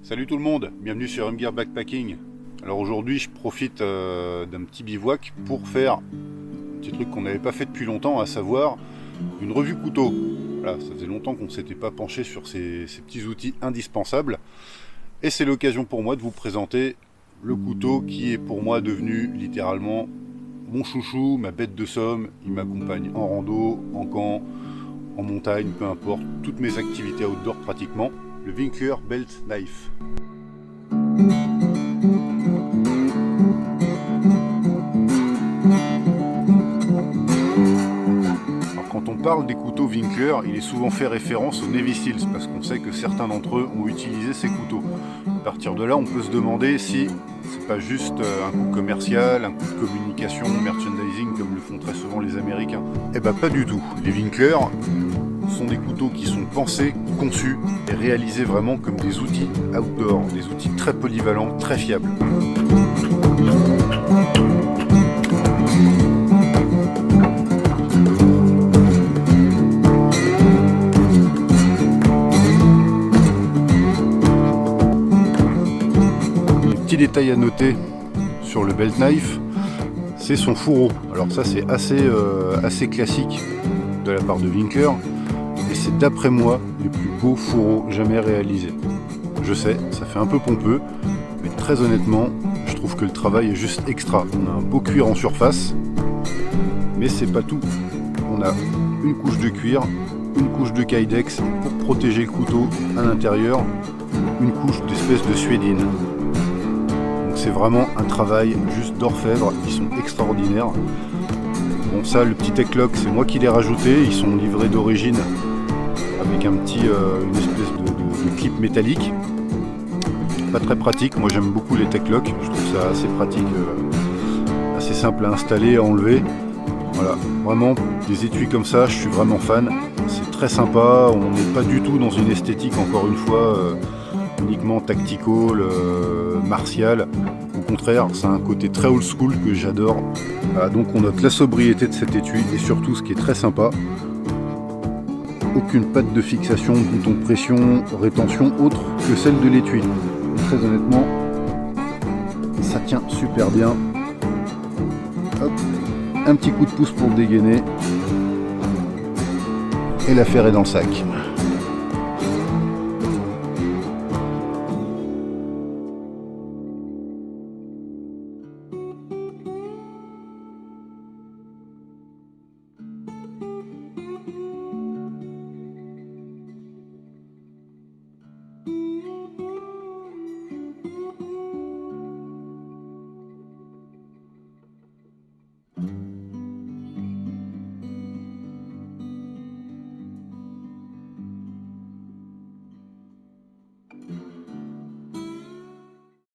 Salut tout le monde, bienvenue sur Home Gear Backpacking. Alors aujourd'hui je profite d'un petit bivouac pour faire un petit truc qu'on n'avait pas fait depuis longtemps, à savoir une revue couteau. Voilà, ça faisait longtemps qu'on ne s'était pas penché sur ces petits outils indispensables. Et c'est l'occasion pour moi de vous présenter le couteau qui est pour moi devenu littéralement mon chouchou, ma bête de somme. Il m'accompagne en rando, en camp, en montagne, peu importe, toutes mes activités outdoor pratiquement. Le Winkler Belt Knife. Alors, quand on parle des couteaux Winkler, il est souvent fait référence aux Navy Seals parce qu'on sait que certains d'entre eux ont utilisé ces couteaux. À partir de là, on peut se demander si c'est pas juste un coup commercial, un coup de communication, merchandising comme le font très souvent les Américains. Eh ben pas du tout. Les Winkler sont des couteaux qui sont pensés, conçus et réalisés vraiment comme des outils outdoor, des outils très polyvalents, très fiables. Les petits détails à noter sur le belt knife, c'est son fourreau. Alors ça c'est assez classique de la part de Winkler. Et c'est d'après moi le plus beau fourreau jamais réalisé. Je sais, ça fait un peu pompeux, mais très honnêtement, je trouve que le travail est juste extra. On a un beau cuir en surface, mais c'est pas tout. On a une couche de cuir, une couche de kydex pour protéger le couteau à l'intérieur, une couche d'espèce de suédine. Donc c'est vraiment un travail juste d'orfèvre, ils sont extraordinaires. Bon ça, le petit Tech-Lock, c'est moi qui l'ai rajouté, ils sont livrés d'origine avec une espèce de clip métallique. Pas très pratique, moi j'aime beaucoup les Tech-Lock, je trouve ça assez pratique, assez simple à installer, à enlever. Voilà, vraiment des étuis comme ça, je suis vraiment fan, c'est très sympa, on n'est pas du tout dans une esthétique, encore une fois, uniquement tactical, martial. Au contraire, ça a un côté très old school que j'adore. Voilà, donc on note la sobriété de cet étui et surtout ce qui est très sympa, aucune patte de fixation, bouton de pression, rétention autre que celle de l'étui. Très honnêtement, ça tient super bien. Hop, un petit coup de pouce pour le dégainer et l'affaire est dans le sac.